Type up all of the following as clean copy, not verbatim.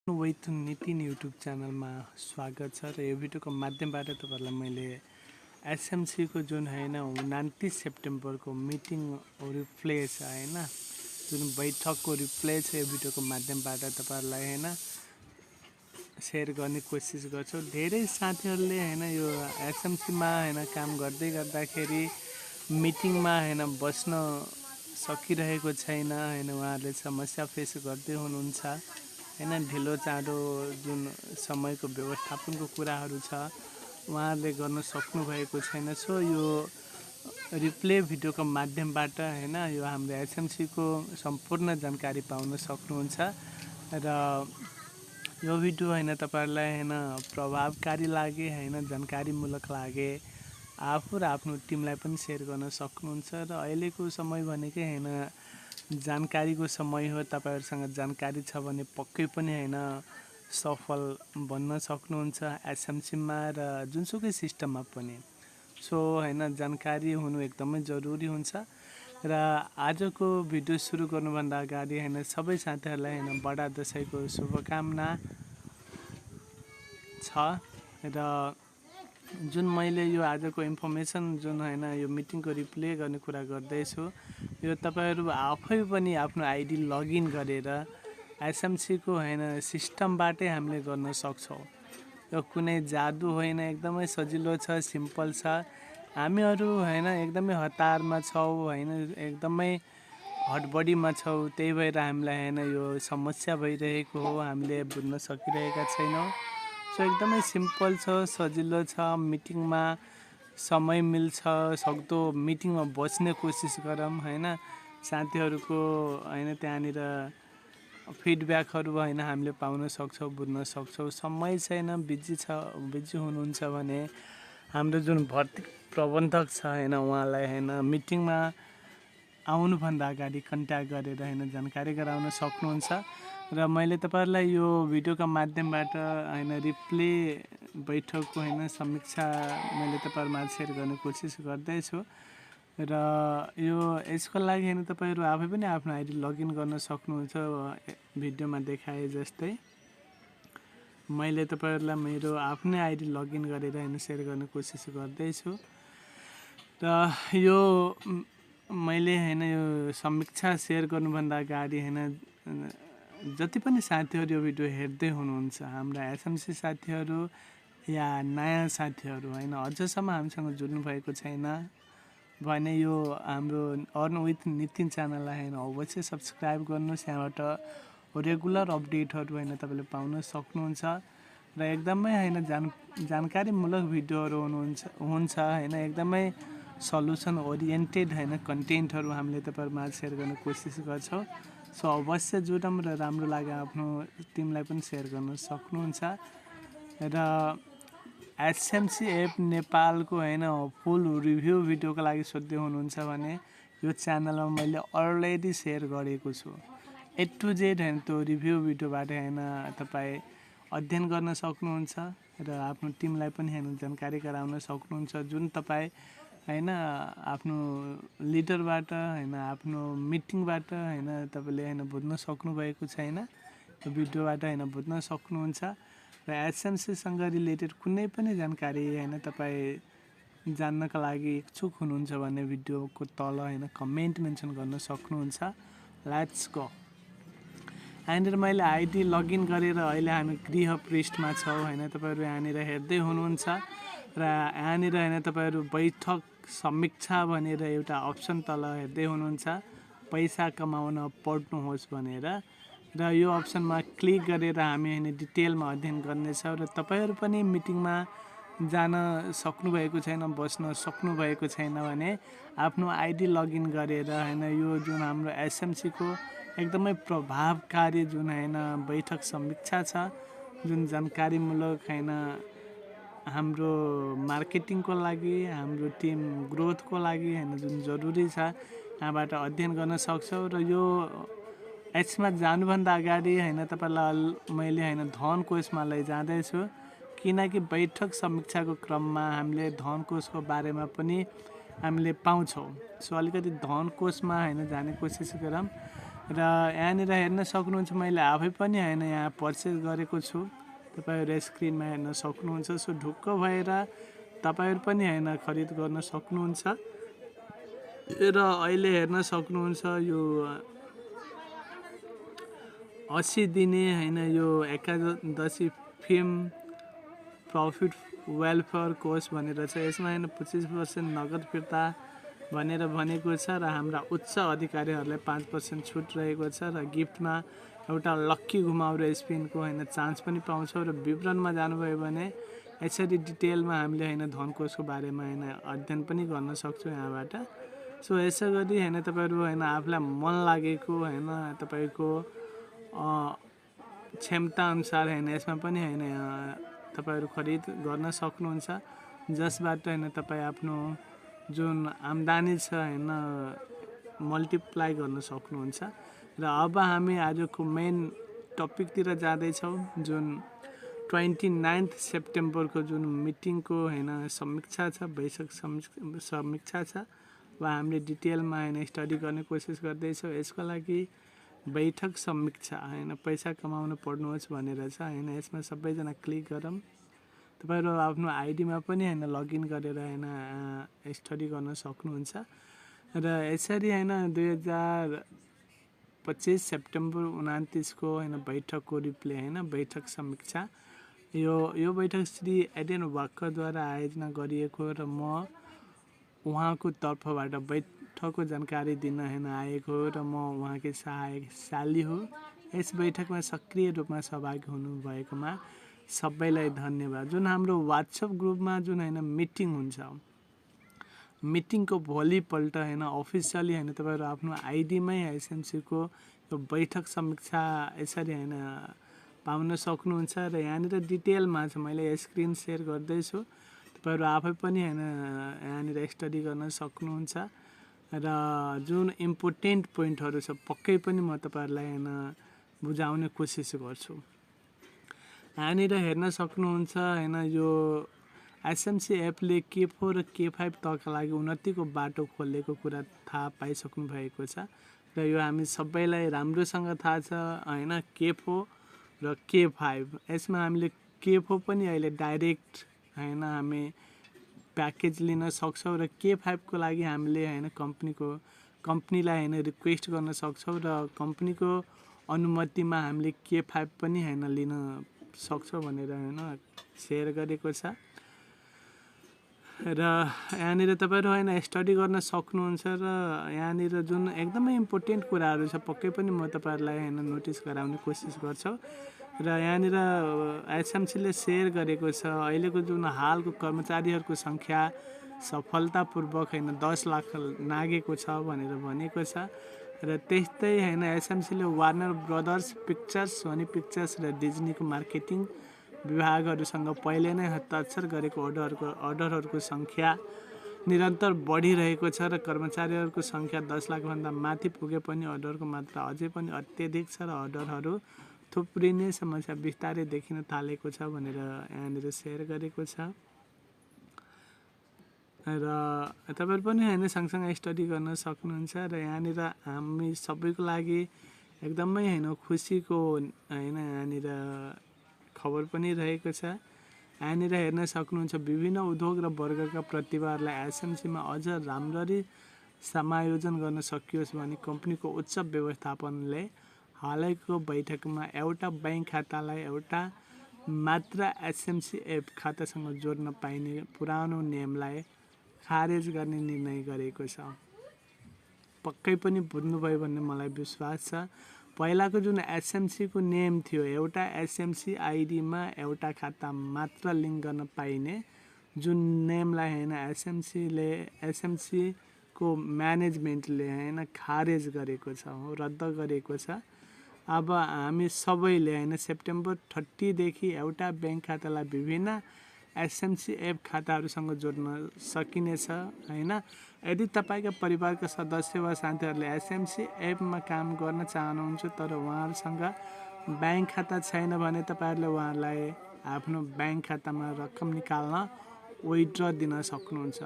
With Nitin YouTube च्यानलमा स्वागत छ र यो भिडियोको माध्यमबाट तपाईँहरूलाई मैले एसएमसीको जुन होइन 29 सेप्टेम्बरको मिटिङ रिप्ले छ होइन, जुन बैठकको रिप्ले छ यो भिडियोको माध्यमबाट तपाईँहरूलाई होइन सेयर गर्ने कोसिस गर्छु। धेरै साथीहरूले होइन यो एसएमसीमा होइन काम गर्दाखेरि मिटिङमा होइन बस्न सकिरहेको छैन होइन, उहाँहरूले समस्या फेस गर्दै हुनुहुन्छ होइन। ढिलो चाँडो जुन समयको व्यवस्थापनको कुराहरू छ उहाँहरूले गर्न सक्नुभएको छैन। सो यो रिप्ले भिडियोको माध्यमबाट होइन यो हाम्रो एसएमसीको सम्पूर्ण जानकारी पाउन सक्नुहुन्छ र यो भिडियो होइन तपाईँहरूलाई होइन प्रभावकारी लागे होइन जानकारीमूलक लागे आफू र आफ्नो टिमलाई पनि सेयर गर्न सक्नुहुन्छ। र अहिलेको समय भनेकै होइन जानकारीको समय हो। तपाईहरुसँग जानकारी छ भने पक्कै पनि होइन सफल बन्न सक्नुहुन्छ एसएमसीमा र जुनसुकै सिस्टममा पनि। सो होइन जानकारी हुनु एकदमै जरुरी हुन्छ। र आजको भिडियो सुरु गर्नुभन्दा अगाडि होइन सबै साथीहरूलाई होइन बडा दशैंको शुभकामना छ। र जुन मैले यो आजको इन्फर्मेसन जुन होइन यो मिटिङको रिप्ले गर्ने कुरा गर्दैछु, यो तपाईहरु आफै पनि आफ्नो आइडी लगइन गरेर एसएमसीको होइन सिस्टमबाटै हामीले गर्न सक्छौँ। यो कुनै जादु होइन, एकदमै सजिलो छ, सिम्पल छ। हामीहरू होइन एकदमै हतारमा छौँ होइन, एकदमै हडबडीमा छौँ, त्यही भएर हामीलाई होइन यो समस्या भइरहेको हो, हामीले बुझ्न सकिरहेका छैनौँ। सो एकदमै सिम्पल छ, सजिलो छ। मिटिङमा समय मिल्छ सक्दो मिटिङमा बस्ने कोसिस गरौँ होइन। साथीहरूको होइन त्यहाँनिर फिडब्याकहरू होइन हामीले पाउन सक्छौँ, बुझ्न सक्छौँ। समय छैन, बिजी हुनुहुन्छ भने हाम्रो जुन भर्ती प्रबन्धक छ होइन उहाँलाई होइन मिटिङमा आउनुभन्दा अगाडि कन्ट्याक्ट गरेर होइन जानकारी गराउन सक्नुहुन्छ। र मैले तपाईहरुलाई यो भिडियोका माध्यमबाट होइन रिप्ले बैठकको होइन समीक्षा मैले तपाईहरुमा सेयर गर्ने कोसिस गर्दैछु। र यो यसको लागि होइन तपाईहरु आफै पनि आफ्नो आइडी लगइन गर्न सक्नुहुन्छ। भिडियोमा देखाए जस्तै मैले तपाईहरुलाई मेरो आफ्नै आइडी लगइन गरेर होइन सेयर गर्ने कोसिस गर्दैछु। र यो मैले होइन यो समीक्षा सेयर गर्नुभन्दा अगाडि होइन जति पनि साथीहरू यो भिडियो हेर्दै हुनुहुन्छ, हाम्रा एसएमसी साथीहरू या नयाँ साथीहरू होइन अझसम्म हामीसँग जुड्नु भएको छैन भने यो हाम्रो अर्न विथ नितिन च्यानललाई होइन अवश्य सब्सक्राइब गर्नुहोस्। यहाँबाट रेगुलर अपडेटहरू होइन तपाईँले पाउन सक्नुहुन्छ। र एकदमै होइन जानकारीमूलक भिडियोहरू हुन्छ होइन, एकदमै सल्युसन ओरिएन्टेड होइन कन्टेन्टहरू हामीले तपाईँहरूमा सेयर गर्ने कोसिस गर्छौँ। सो अवश्य जुटौँ र राम्रो लाग्यो आफ्नो टिमलाई पनि सेयर गर्न सक्नुहुन्छ। र एसएमसी एप नेपालको होइन फुल रिभ्यू भिडियोको लागि सोध्दै हुनुहुन्छ भने यो च्यानलमा मैले अलरेडी सेयर गरेको छु। ए टु जेड होइन त्यो रिभ्यू भिडियोबाट होइन तपाईँ अध्ययन गर्न सक्नुहुन्छ र आफ्नो टिमलाई पनि होइन जानकारी गराउन सक्नुहुन्छ। जुन तपाईँ होइन आफ्नो लिडरबाट होइन आफ्नो मिटिङबाट होइन तपाईँले होइन बुझ्न सक्नुभएको छैन, त्यो भिडियोबाट होइन बुझ्न सक्नुहुन्छ। र एसएमसीसँग रिलेटेड कुनै पनि जानकारी होइन तपाईँ जान्नका लागि इच्छुक हुनुहुन्छ भने भिडियोको तल होइन कमेन्ट मेन्सन गर्न सक्नुहुन्छ। Let's go. यहाँनिर मैले आइडी लगइन गरेर अहिले हामी गृह पृष्ठमा छौँ होइन, तपाईँहरू यहाँनिर हेर्दै हुनुहुन्छ। र यहाँनिर होइन तपाईँहरू बैठक समीक्षा भनेर एउटा अप्सन तल हेर्दै हुनुहुन्छ, पैसा कमाउन पढ्नुहोस् भनेर। र यो अप्सनमा क्लिक गरेर हामी होइन डिटेलमा अध्ययन गर्नेछौँ। र तपाईँहरू पनि मिटिङमा जान सक्नुभएको छैन, बस्न सक्नुभएको छैन भने आफ्नो आइडी लगइन गरेर होइन यो जुन हाम्रो एसएमसीको एकदमै प्रभावकारी जुन होइन बैठक समीक्षा छ, जुन जानकारीमूलक होइन हाम्रो मार्केटिङको लागि, हाम्रो टिम ग्रोथको लागि होइन जुन जरुरी छ, यहाँबाट अध्ययन गर्न सक्छौँ। र यो यसमा जानुभन्दा अगाडि होइन तपाईँलाई मैले होइन धन कोषमा लैजाँदैछु, किनकि बैठक समीक्षाको क्रममा हामीले धन कोषको बारेमा पनि हामीले पाउँछौँ। सो अलिकति धन कोषमा होइन जाने कोसिस गरौँ। र यहाँनिर हेर्न सक्नुहुन्छ मैले आफै पनि होइन यहाँ पर्चेस गरेको छु। तपाईँहरू स्क्रिनमा हेर्न सक्नुहुन्छ। सो ढुक्क भएर तपाईँहरू पनि होइन खरिद गर्न सक्नुहुन्छ। र अहिले हेर्न सक्नुहुन्छ यो 80 दिने होइन यो एकादशी फिल्म प्रफिट वेलफेयर कोर्स भनेर छ। यसमा होइन 25% नगद फिर्ता भनेर भनेको छ र हाम्रा उच्च अधिकारीहरूलाई 5% छुट रहेको छ र गिफ्टमा एउटा लक्की घुमाउरो स्पिनको होइन चान्स पनि पाउँछौँ। र विवरणमा जानुभयो भने यसरी डिटेलमा हामीले होइन धनकोषको बारेमा होइन अध्ययन पनि गर्न सक्छौँ यहाँबाट। सो यसै गरी होइन तपाईँहरू होइन आफूलाई मन लागेको होइन तपाईँको क्षमता अनुसार होइन यसमा पनि होइन तपाईँहरू खरिद गर्न सक्नुहुन्छ, जसबाट होइन तपाईँ आफ्नो जुन आम्दानी छ होइन मल्टिप्लाई गर्न सक्नुहुन्छ। र अब हामी आजको मेन टपिकतिर जाँदैछौँ, जुन 29 सेप्टेम्बरको जुन मिटिङको होइन समीक्षा छ, बैठक समीक्षा छ, वा हामीले डिटेलमा होइन स्टडी गर्ने कोसिस गर्दैछौँ। यसको लागि बैठक समीक्षा होइन पैसा कमाउनु पर्नुहोस् भनेर छ होइन। यसमा सबैजना क्लिक गरौँ। तपाईँहरू आफ्नो आइडीमा पनि होइन लगइन गरेर होइन स्टडी गर्न सक्नुहुन्छ। र यसरी होइन 2025 सेप्टेम्बर 29 को होइन बैठकको रिप्ले होइन बैठक समीक्षा यो बैठक श्री एडेन वाक्करद्वारा आयोजना गरिएको र म उहाँको तर्फबाट बैठकको जानकारी दिन होइन आएको र म उहाँकै सहायक साली हो। यस बैठकमा सक्रिय रूपमा सहभागी हुनुभएकोमा सबैलाई धन्यवाद। जुन हाम्रो वाट्सएप ग्रुपमा जुन होइन मिटिङ हुन्छ, मिटिङको भोलिपल्ट होइन अफिसियली होइन तपाईँहरू आफ्नो आइडीमै एसएमसीको यो बैठक समीक्षा यसरी होइन पाउन सक्नुहुन्छ। र यहाँनिर डिटेलमा छ, मैले स्क्रिन सेयर गर्दैछु, तपाईँहरू आफै पनि होइन यहाँनिर स्टडी गर्न सक्नुहुन्छ। र जुन इम्पोर्टेन्ट पोइन्टहरू छ पक्कै पनि म तपाईँहरूलाई होइन बुझाउने कोसिस गर्छु। यहाँनिर हेर्न सक्नुहुन्छ होइन यो एसएमसी एपले K4 र K5 तहका लागि उन्नतिको बाटो खोलेको कुरा थाहा पाइसक्नु भएको छ। र यो हामी सबैलाई राम्रोसँग थाहा छ होइन K4 र K5। यसमा हामीले K4 पनि अहिले डाइरेक्ट होइन हामी प्याकेज लिन सक्छौँ र K5 को लागि हामीले होइन कम्पनीलाई होइन रिक्वेस्ट गर्न सक्छौँ र कम्पनीको अनुमतिमा हामीले K5 पनि होइन लिन सक्छौँ भनेर होइन सेयर गरेको छ। र यहाँनिर तपाईँहरू होइन स्टडी गर्न सक्नुहुन्छ। र यहाँनिर जुन एकदमै इम्पोर्टेन्ट कुराहरू छ पक्कै पनि म तपाईँहरूलाई होइन नोटिस गराउने कोसिस गर्छु। र यहाँनिर एसएमसीले सेयर गरेको छ अहिलेको जुन हालको कर्मचारीहरूको सङ्ख्या सफलतापूर्वक होइन 10 लाख नागेको छ भनेर भनेको छ। र त्यस्तै होइन एसएमसीले Warner Brothers Pictures, Sony Pictures र डिज्नीको मार्केटिङ विभागहरूसँग पहिले नै हस्ताक्षर गरेको अर्डरहरूको सङ्ख्या निरन्तर बढिरहेको छ र कर्मचारीहरूको सङ्ख्या 10 लाखभन्दा माथि पुगे पनि अर्डरको मात्रा अझै पनि अत्यधिक छ र अर्डरहरू थुप्रिने समस्या बिस्तारै देखिन थालेको छ भनेर यहाँनिर सेयर गरेको छ। र तपाईँहरू पनि होइन सँगसँगै स्टडी गर्न सक्नुहुन्छ। र यहाँनिर हामी सबैको लागि एकदमै होइन खुसीको होइन यहाँनिर खबर पनि रहेको छ। यहाँनिर हेर्न सक्नुहुन्छ विभिन्न उद्योग र वर्गका प्रतिभाहरूलाई एसएमसीमा अझ राम्ररी समायोजन गर्न सकियोस् भने कम्पनीको उच्च व्यवस्थापनले हालैको बैठकमा एउटा ब्याङ्क खातालाई एउटा मात्र एसएमसी एप खातासँग जोड्न पाइने पुरानो नियमलाई खारेज गर्ने निर्णय गरेको छ। पक्कै पनि बुझ्नुभयो भन्ने मलाई विश्वास छ। पहिलाको जुन एसएमसीको नियम थियो एउटा एसएमसी आइडीमा एउटा खाता मात्र लिङ्क गर्न पाइने जुन नियमलाई होइन एसएमसीको म्यानेजमेन्टले होइन खारेज गरेको छ, रद्द गरेको छ। अब हामी सबैले होइन सेप्टेम्बर 30 देखि एउटा ब्याङ्क खातालाई विभिन्न एसएमसी एप खाताहरूसँग जोड्न सकिनेछ होइन। यदि तपाईँका परिवारका सदस्य वा साथीहरूले एसएमसी एपमा काम गर्न चाहनुहुन्छ तर उहाँहरूसँग ब्याङ्क खाता छैन भने तपाईँहरूले उहाँहरूलाई आफ्नो ब्याङ्क खातामा रकम निकाल्न विथड्र दिन सक्नुहुन्छ।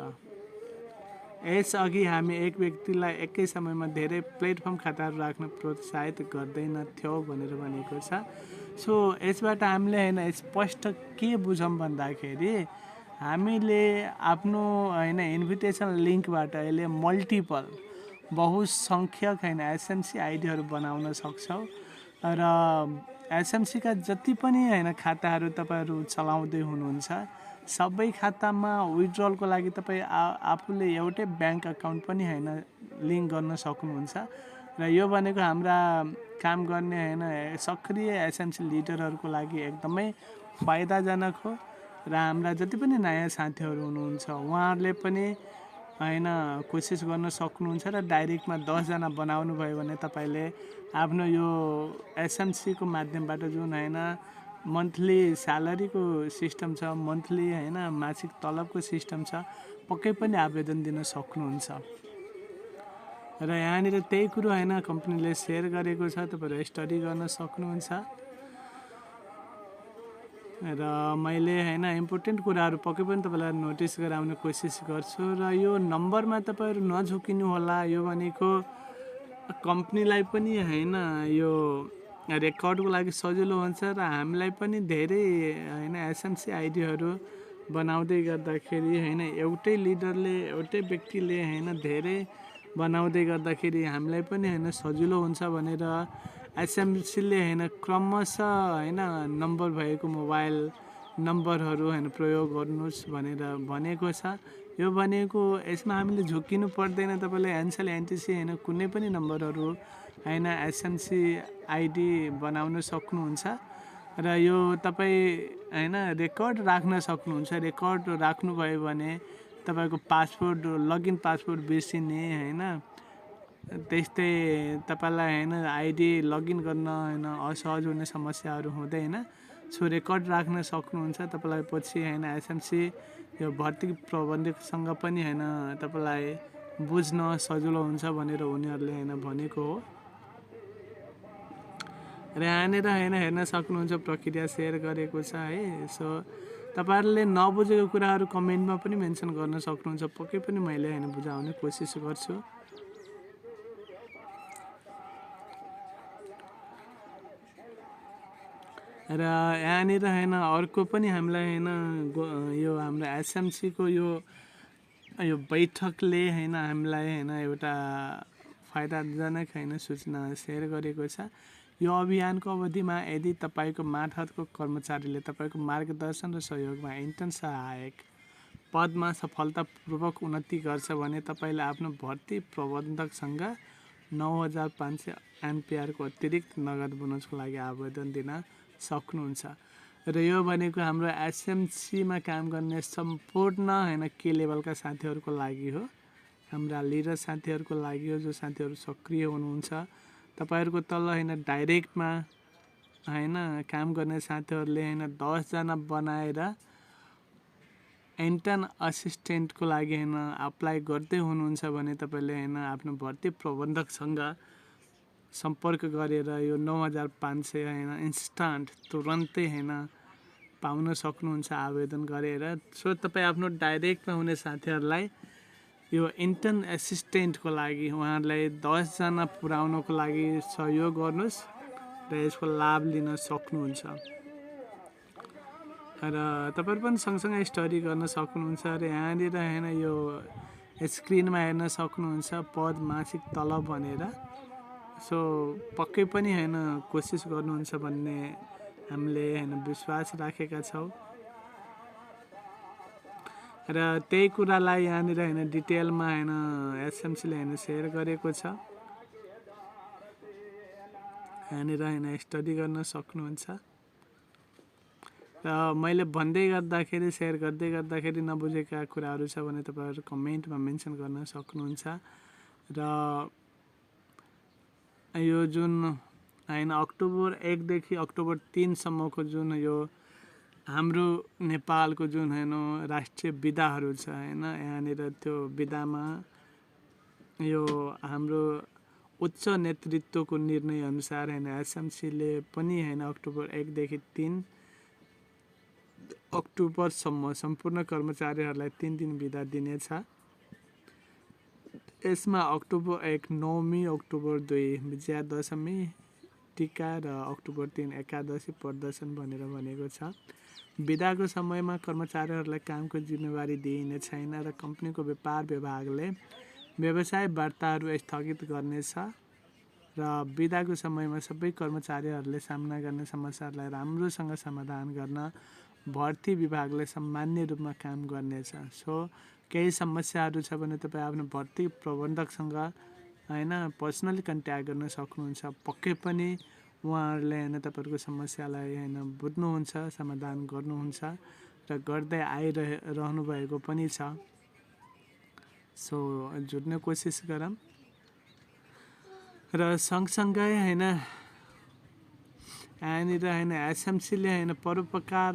यसअघि हामी एक व्यक्तिलाई एकै समयमा धेरै प्लेटफर्म खाताहरू राख्न प्रोत्साहित गर्दैनथ्यौँ भनेर भनेको छ। सो यसबाट हामीले होइन स्पष्ट के बुझौँ भन्दाखेरि हामीले आफ्नो होइन इन्भिटेसन लिङ्कबाट अहिले मल्टिपल बहुसङ्ख्यक होइन एसएमसी आइडीहरू बनाउन सक्छौँ र एसएमसीका जति पनि होइन खाताहरू तपाईँहरू चलाउँदै हुनुहुन्छ सबै खातामा विथड्रलको लागि तपाईँ आफूले एउटै ब्याङ्क अकाउन्ट पनि होइन लिङ्क गर्न सक्नुहुन्छ र यो भनेको हाम्रा काम गर्ने होइन सक्रिय एसएमसी लिडरहरूको लागि एकदमै फाइदाजनक हो र हाम्रा जति पनि नयाँ साथीहरू हुनुहुन्छ उहाँहरूले पनि होइन कोसिस गर्न सक्नुहुन्छ र डाइरेक्टमा 10 जना बनाउनु भयो भने तपाईँले आफ्नो यो एसएमसीको माध्यमबाट जुन होइन मन्थली स्यालेरीको सिस्टम छ, मन्थली होइन मासिक तलबको सिस्टम छ, पक्कै पनि आवेदन दिन सक्नुहुन्छ। र यहाँनिर त्यही कुरो होइन कम्पनीले सेयर गरेको छ, तपाईँहरू स्टडी गर्न सक्नुहुन्छ। र मैले होइन इम्पोर्टेन्ट कुराहरू पक्कै पनि तपाईँलाई नोटिस गराउने कोसिस गर्छु र यो नम्बरमा तपाईँहरू नझुकिनु होला। यो भनेको कम्पनीलाई पनि होइन यो रेकर्डको लागि सजिलो हुन्छ र हामीलाई पनि धेरै होइन एसएमसी आइडीहरू बनाउँदै गर्दाखेरि होइन एउटै लिडरले एउटै व्यक्तिले होइन धेरै बनाउँदै गर्दाखेरि हामीलाई पनि होइन सजिलो हुन्छ भनेर एसएमसीले होइन क्रमशः होइन नम्बर भएको मोबाइल नम्बरहरू होइन प्रयोग गर्नुहोस् भनेर भनेको छ। यो भनेको यसमा हामीले झुकिनु पर्दैन। तपाईँले एनसेल एनटिसी होइन कुनै पनि नम्बरहरू होइन एसएमसी आइडी बनाउन सक्नुहुन्छ र यो तपाईँ होइन रेकर्ड राख्न सक्नुहुन्छ। रेकर्ड राख्नुभयो भने तपाईँको पासवर्ड लगइन पासवर्ड बिर्सिने होइन त्यस्तै तपाईँलाई होइन आइडी लगइन गर्न होइन असहज हुने समस्याहरू हुँदैन। सो रेकर्ड राख्न सक्नुहुन्छ। तपाईँलाई पछि होइन एसएमसी यो भर्ती प्रबन्धकसँग पनि होइन तपाईँलाई बुझ्न सजिलो हुन्छ भनेर उनीहरूले होइन भनेको हो। र यहाँनिर होइन हेर्न सक्नुहुन्छ प्रक्रिया सेयर गरेको छ है। सो तपाईँहरूले नबुझेको कुराहरू कमेन्टमा पनि मेन्सन गर्न सक्नुहुन्छ। पक्कै पनि मैले होइन बुझाउने कोसिस गर्छु। र यहाँनिर होइन अर्को पनि हामीलाई होइन यो हाम्रो एसएमसीको यो बैठकले होइन हामीलाई होइन एउटा फाइदाजनक होइन सूचना सेयर गरेको छ। यो अभियानको अवधिमा यदि तपाईँको मार्फतको कर्मचारीले तपाईँको मार्गदर्शन र सहयोगमा इन्टर्न सहायक पदमा सफलतापूर्वक उन्नति गर्छ भने तपाईँले आफ्नो भर्ती प्रबन्धकसँग 9500 एनपिआरको अतिरिक्त नगद बोनसको लागि आवेदन दिन सक्नुहुन्छ। र यो भनेको हाम्रो एसएमसीमा काम गर्ने सम्पूर्ण होइन के लेभलका साथीहरूको लागि हो, हाम्रा लिडर साथीहरूको लागि हो, जो साथीहरू सक्रिय हुनुहुन्छ। तपाईँहरूको तल होइन डाइरेक्टमा होइन काम गर्ने साथीहरूले होइन 10 जना बनाएर इन्टर्न असिस्टेन्टको लागि होइन अप्लाई गर्दै हुनुहुन्छ भने तपाईँले होइन आफ्नो भर्ती प्रबन्धकसँग सम्पर्क गरेर यो 9500 होइन इन्स्टान्ट तुरन्तै होइन पाउन सक्नुहुन्छ आवेदन गरेर। सो तपाईँ आफ्नो डाइरेक्टमा हुने साथीहरूलाई यो इन्टर्न एसिस्टेन्टको लागि उहाँहरूलाई 10 जना पुर्याउनको लागि सहयोग गर्नुहोस् र यसको लाभ लिन सक्नुहुन्छ। र तपाईँहरू पनि सँगसँगै स्टडी गर्न सक्नुहुन्छ। र यहाँनिर होइन यो स्क्रिनमा हेर्न सक्नुहुन्छ पद मासिक तलब भनेर। सो पक्कै पनि होइन कोसिस गर्नुहुन्छ भन्ने हामीले होइन विश्वास राखेका छौँ। र त्यही कुरालाई यहाँनिर होइन डिटेलमा होइन एसएमसीले होइन सेयर गरेको छ। यहाँनिर होइन स्टडी गर्न सक्नुहुन्छ। र मैले भन्दै गर्दाखेरि सेयर गर्दै गर्दाखेरि नबुझेका कुराहरू छ भने तपाईँहरू कमेन्टमा मेन्सन गर्न सक्नुहुन्छ। र यो जुन होइन अक्टोबर 1 देखि अक्टोबर 3 सम्मको जुन यो हाम्रो नेपालको जुन होइन राष्ट्रिय बिदाहरू छ होइन यहाँनिर त्यो बिदामा यो हाम्रो उच्च नेतृत्वको निर्णय अनुसार होइन एसएमसीले पनि होइन अक्टोबर 1 देखि 3 अक्टोबरसम्म सम्पूर्ण कर्मचारीहरूलाई 3 दिन बिदा दिनेछ। यसमा अक्टोबर 1 नवमी, अक्टोबर 2 विजयादशमी टीका र अक्टोबर 3 एकादशी पर्दछन् भनेर भनेको छ। बिदाको समयमा कर्मचारीहरूलाई कामको जिम्मेवारी दिइने छैन र कम्पनीको व्यापार विभागले व्यवसाय वार्ताहरू स्थगित गर्नेछ र बिदाको समयमा सबै कर्मचारीहरूले सामना गर्ने समस्याहरूलाई राम्रोसँग समाधान गर्न भर्ती विभागले सामान्य रूपमा काम गर्नेछ। सो केही समस्याहरू छ भने तपाईँ आफ्नो भर्ती प्रबन्धकसँग होइन पर्सनली कन्ट्याक्ट गर्न सक्नुहुन्छ। पक्कै पनि उहाँहरूले होइन तपाईँहरूको समस्यालाई होइन बुझ्नुहुन्छ, समाधान गर्नुहुन्छ र गर्दै आइरहनु भएको पनि छ। सो जुट्ने कोसिस गरौँ र सँगसँगै होइन यहाँनिर होइन एसएमसीले होइन परोपकार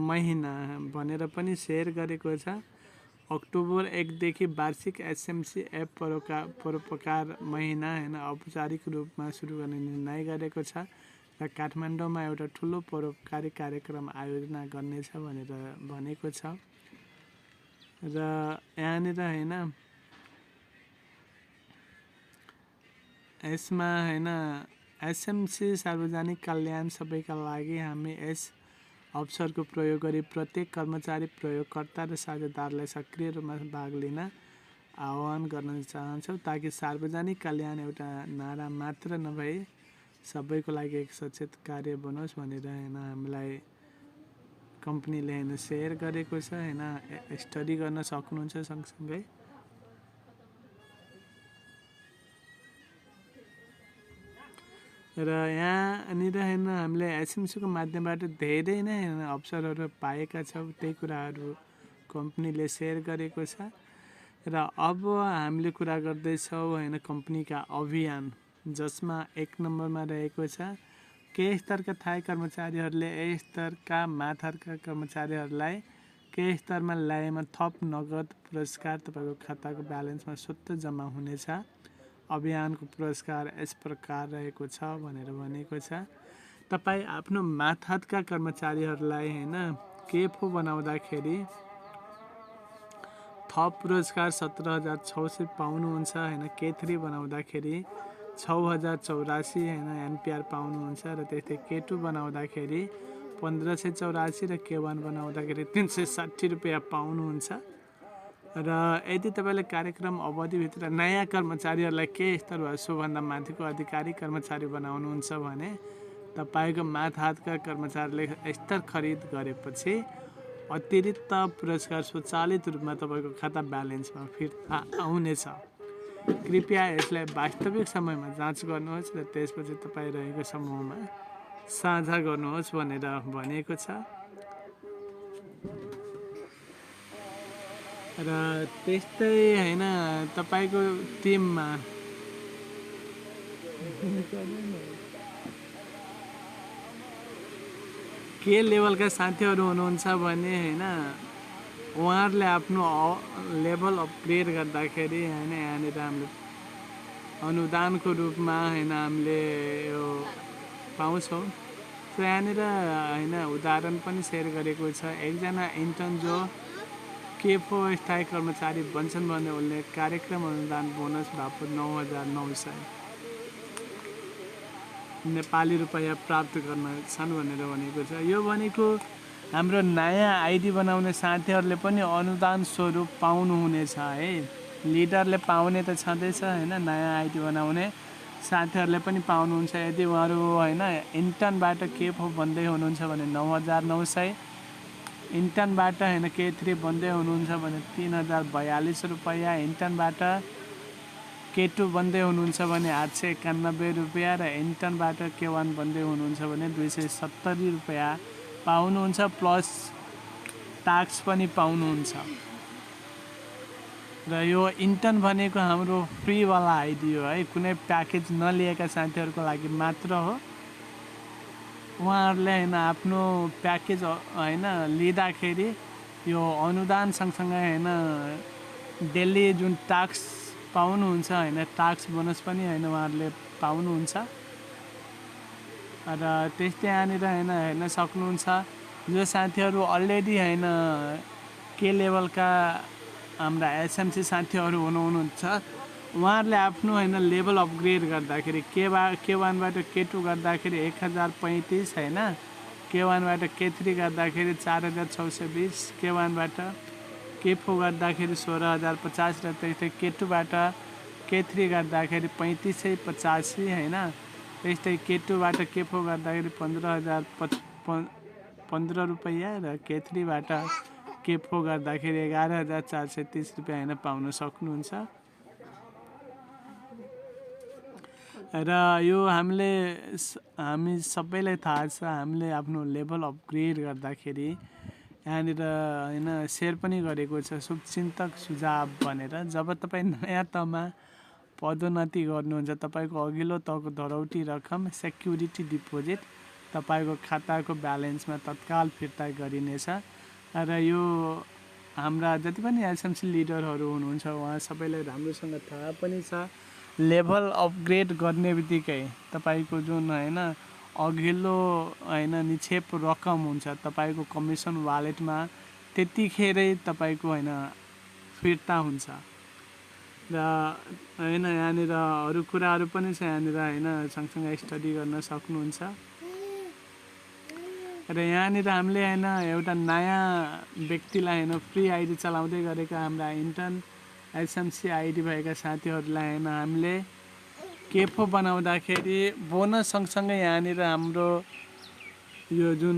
महिना भनेर पनि सेयर गरेको छ। अक्टोबर 1 देखि वार्षिक एसएमसी एप परोपकार महिना होइन औपचारिक रूपमा सुरु गर्ने निर्णय गरेको छ र काठमाडौँमा एउटा ठुलो परोपकारी कार्यक्रम आयोजना गर्नेछ भनेर भनेको छ। र यहाँनिर होइन यसमा होइन एसएमसी सार्वजनिक कल्याण सबैका लागि हामी यस अवसरको प्रयोग गरी प्रत्येक कर्मचारी, प्रयोगकर्ता र साझेदारलाई सक्रिय रूपमा भाग लिन आह्वान गर्न चाहन्छौँ ताकि सार्वजनिक कल्याण एउटा नारा मात्र नभई सबैको लागि एक सचेत कार्य बनोस् भनेर होइन हामीलाई कम्पनीले होइन सेयर गरेको छ। होइन स्टडी गर्न सक्नुहुन्छ सँगसँगै। र यहाँनिर होइन हामीले एसएमसीको माध्यमबाट धेरै नै होइन अवसरहरू पाएका छौँ, त्यही कुराहरू कम्पनीले सेयर गरेको छ। र अब हामीले कुरा गर्दैछौँ होइन कम्पनीका अभियान, जसमा 1 नम्बरमा रहेको छ के स्तरका थाई कर्मचारीहरूले ए स्तरका माथका कर्मचारीहरूलाई के स्तरमा ल्याएमा थप नगद पुरस्कार तपाईँको खाताको ब्यालेन्समा स्वतः जम्मा हुनेछ। अभियानको पुरस्कार यस प्रकार रहेको छ भनेर भनेको छ। तपाईँ आफ्नो माथका कर्मचारीहरूलाई होइन केएफओ बनाउँदाखेरि थप पुरस्कार 17,600 पाउनुहुन्छ। होइन K3 बनाउँदाखेरि 6,084 होइन एनपिआर पाउनुहुन्छ र त्यस्तै K2 बनाउँदाखेरि 1,584 र K1 बनाउँदाखेरि 360 रुपियाँ पाउनुहुन्छ। र यदि तपाईँले कार्यक्रम अवधिभित्र नयाँ कर्मचारीहरूलाई के स्तर वा सोभन्दा माथिको अधिकारी कर्मचारी बनाउनुहुन्छ भने तपाईँको माथका कर्मचारीले स्तर खरिद गरेपछि अतिरिक्त पुरस्कार स्वचालित रूपमा तपाईँको खाता ब्यालेन्समा फिर्ता आउनेछ। कृपया यसलाई वास्तविक समयमा जाँच गर्नुहोस् र त्यसपछि तपाईँ रहेको समूहमा साझा गर्नुहोस् भनेर भनेको छ। र त्यस्तै होइन तपाईँको टिममा के लेभलका साथीहरू हुनुहुन्छ भने होइन उहाँहरूले आफ्नो लेभल अपग्रेड गर्दाखेरि होइन यहाँनिर हामीले अनुदानको रूपमा होइन हामीले यो पाउँछौँ। त यहाँनिर होइन उदाहरण पनि सेयर गरेको छ। एकजना इन्टर्न जो केएफओ स्थायी कर्मचारी बन्छन् भने उनले कार्यक्रम अनुदान बोनस बापत 9,900 नेपाली रुपैयाँ प्राप्त गर्नेछन् भनेर भनेको छ। यो भनेको हाम्रो नयाँ आइडी बनाउने साथीहरूले पनि अनुदान स्वरूप पाउनुहुनेछ है। लिडरले पाउने त छँदैछ होइन, नयाँ आइडी बनाउने साथीहरूले पनि पाउनुहुन्छ। यदि उहाँहरू होइन इन्टर्नबाट केएफओ बन्दै हुनुहुन्छ भने 9,900, इन्टर्नबाट होइन K3 बन्दै हुनुहुन्छ भने 3,042 रुपैयाँ, इन्टर्नबाट K2 बन्दै हुनुहुन्छ भने 891 रुपैयाँ र इन्टर्नबाट K1 बन्दै हुनुहुन्छ भने 270 रुपैयाँ पाउनुहुन्छ, प्लस ट्याक्स पनि पाउनुहुन्छ। र यो इन्टर्न भनेको हाम्रो फ्रीवाला आइडी हो है, कुनै प्याकेज नलिएका साथीहरूको लागि मात्र हो। उहाँहरूले होइन आफ्नो प्याकेज होइन लिँदाखेरि यो अनुदान सँगसँगै होइन डेली जुन ट्याक्स पाउनुहुन्छ होइन ट्याक्स बोनस पनि होइन उहाँहरूले पाउनुहुन्छ। र त्यस्तै यहाँनिर होइन हेर्न सक्नुहुन्छ जो साथीहरू अलरेडी होइन के लेभलका हाम्रा एसएमसी साथीहरू हुनुहुन्छ उहाँहरूले आफ्नो होइन लेभल अपग्रेड गर्दाखेरि K1बाट K2 गर्दाखेरि 1035 होइन, K1बाट K3 गर्दाखेरि 4620, K1बाट K4 गर्दाखेरि 16050 र त्यस्तै K2बाट K3 गर्दाखेरि 3585 होइन, त्यस्तै K2बाट K4 गर्दाखेरि 15 रुपैयाँ र K3बाट K4 गर्दाखेरि 11430 रुपियाँ होइन पाउन सक्नुहुन्छ। र यो हामी सबैलाई थाहा छ हामीले आफ्नो लेभल अपग्रेड गर्दाखेरि यहाँनिर होइन सेयर पनि गरेको छ शुभचिन्तक सुझाव भनेर। जब तपाईँ नयाँ तहमा पदोन्नति गर्नुहुन्छ तपाईँको अघिल्लो तहको धरौटी रकम सेक्युरिटी डिपोजिट तपाईँको खाताको ब्यालेन्समा तत्काल फिर्ता गरिनेछ। र यो हाम्रा जति पनि एसएमसी लिडरहरू हुनुहुन्छ उहाँ सबैलाई राम्रोसँग थाहा पनि छ लेभल अपग्रेड गर्ने बित्तिकै तपाईँको जुन होइन अघिल्लो होइन निक्षेप रकम हुन्छ तपाईँको कमिसन वालेटमा त्यतिखेरै तपाईँको होइन फिर्ता हुन्छ। र होइन यहाँनिर अरू कुराहरू पनि छ यहाँनिर होइन सँगसँगै स्टडी गर्न सक्नुहुन्छ। र यहाँनिर हामीले होइन एउटा नयाँ व्यक्तिलाई होइन फ्री आइडी चलाउँदै गरेका हाम्रा इन्टर्न एसएमसी आइडी भएका साथीहरूलाई होइन हामीले केफो बनाउँदाखेरि बोनस सँगसँगै यहाँनिर हाम्रो यो जुन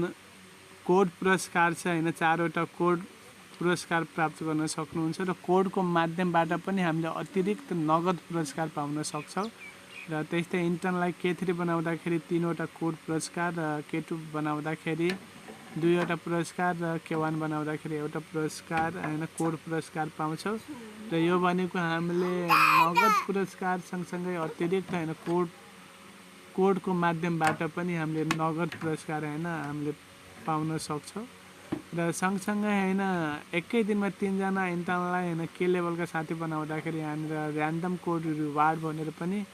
कोड पुरस्कार छ होइन 4वटा कोड पुरस्कार प्राप्त गर्न सक्नुहुन्छ र कोडको माध्यमबाट पनि हामीले अतिरिक्त नगद पुरस्कार पाउन सक्छौँ। र त्यस्तै इन्टर्नलाई K3 बनाउँदाखेरि 3वटा कोड पुरस्कार र K2 बनाउँदाखेरि 2वटा पुरस्कार र K1 बनाउँदाखेरि 1वटा पुरस्कार होइन कोड पुरस्कार पाउँछौँ। र यो भनेको हामीले नगद पुरस्कार सँगसँगै अतिरिक्त होइन कोडको माध्यमबाट पनि हामीले नगद पुरस्कार होइन हामीले पाउन सक्छौँ। र सँगसँगै होइन एकै दिनमा 3जना इन्टर्नलाई होइन K लेभलका साथी बनाउँदाखेरि यहाँनिर ऱ्यान्डम कोड रिवार्ड भनेर पनि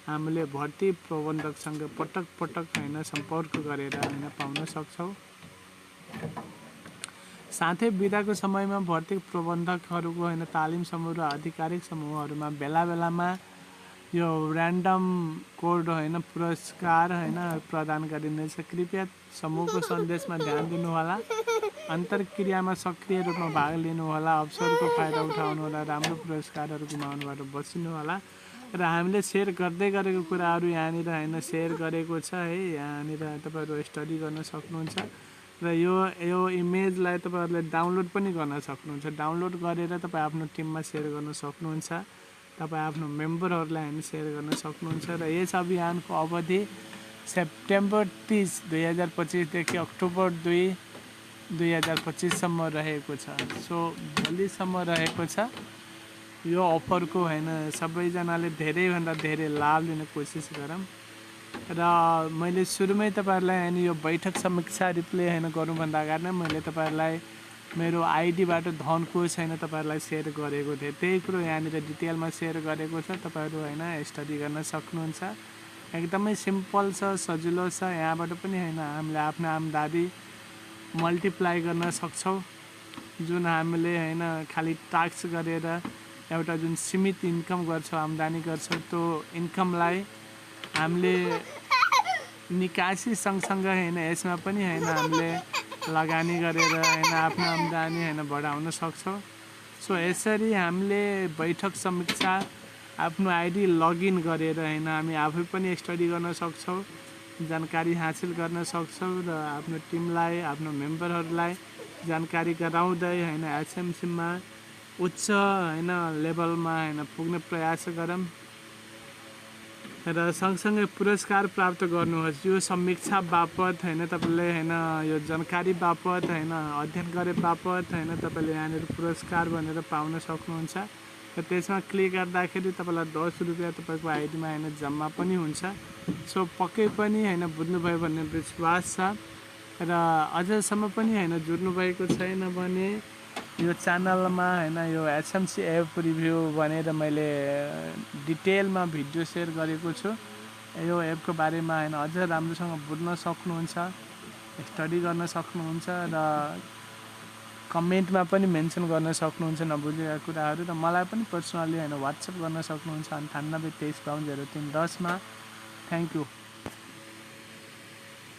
हामीले भर्ती प्रबन्धकसँग पटक होइन सम्पर्क गरेर होइन पाउन सक्छौँ। साथै बिदाको समयमा भर्ती प्रबन्धकहरूको होइन तालिम समूह र आधिकारिक समूहहरूमा बेलामा यो ऱ्यान्डम कोड होइन पुरस्कार होइन प्रदान गरिनेछ। कृपया समूहको सन्देशमा ध्यान दिनुहोला, अन्तर्क्रियामा सक्रिय रूपमा भाग लिनुहोला, अवसरको फाइदा उठाउनुहोला, राम्रो पुरस्कारहरू गुमाउनुबाट बच्नुहोला। र हामीले सेयर गर्दै गरेको कुराहरू यहाँनिर होइन सेयर गरेको छ है, यहाँनिर तपाईँहरू स्टडी गर्न सक्नुहुन्छ। र यो इमेजलाई तपाईँहरूले डाउनलोड पनि गर्न सक्नुहुन्छ। डाउनलोड गरेर तपाईँ आफ्नो टिममा सेयर गर्न सक्नुहुन्छ, तपाईँ आफ्नो मेम्बरहरूलाई हामी सेयर गर्न सक्नुहुन्छ। र यस अभियानको अवधि सेप्टेम्बर 30, 2025देखि अक्टोबर 2, 2025सम्म रहेको छ। सो भोलिसम्म रहेको छ। यो अफरको होइन सबैजनाले धेरैभन्दा धेरै लाभ लिने कोसिस गरौँ। र मैले सुरुमै तपाईँहरूलाई होइन यो बैठक समीक्षा रिप्ले होइन गर्नुभन्दा अगाडि नै मैले तपाईँहरूलाई मेरो आइडीबाट धनकोष होइन तपाईँहरूलाई सेयर गरेको थिएँ। त्यही कुरो यहाँनिर डिटेलमा सेयर गरेको छ, तपाईँहरू होइन स्टडी गर्न सक्नुहुन्छ। एकदमै सिम्पल छ, सजिलो छ। यहाँबाट पनि होइन हामीले आफ्नो आम्दानी मल्टिप्लाई गर्न सक्छौँ। जुन हामीले होइन खालि ट्याक्स गरेर एउटा जुन सीमित इन्कम गर्छौँ, आम्दानी गर्छौँ, त्यो इन्कमलाई हामीले निकासी सँगसँगै होइन यसमा पनि होइन हामीले लगानी गरेर होइन आफ्नो आम्दानी होइन बढाउन सक्छौँ। सो यसरी हामीले बैठक समीक्षा आफ्नो आइडी लगइन गरेर होइन हामी आफै पनि स्टडी गर्न सक्छौँ, जानकारी हासिल गर्न सक्छौँ र आफ्नो टिमलाई आफ्नो मेम्बरहरूलाई जानकारी गराउँदै होइन एसएमसीमा उच्च होइन लेभलमा होइन पुग्ने प्रयास गरौँ। र सँगसँगै पुरस्कार प्राप्त गर्नुहोस्। यो समीक्षा बापत होइन तपाईँले होइन यो जानकारी बापत होइन अध्ययन गरे बापत होइन तपाईँले यहाँनिर पुरस्कार भनेर पाउन सक्नुहुन्छ। र त्यसमा क्लिक गर्दाखेरि तपाईँलाई 10 रुपियाँ तपाईँको आइडीमा होइन जम्मा पनि हुन्छ। सो पक्कै पनि होइन बुझ्नुभयो भन्ने विश्वास छ। र अझसम्म पनि होइन जुड्नुभएको छैन भने यो च्यानलमा होइन यो एसएमसी एप रिभ्यू भनेर मैले डिटेलमा भिडियो सेयर गरेको छु। यो एपको बारेमा होइन अझ राम्रोसँग बुझ्न सक्नुहुन्छ, स्टडी गर्न सक्नुहुन्छ। र कमेन्टमा पनि मेन्सन गर्न सक्नुहुन्छ नबुझेका कुराहरू, र मलाई पनि पर्सनली होइन वाट्सएप गर्न सक्नुहुन्छ 98 23 52 03 10 मा। Thank you.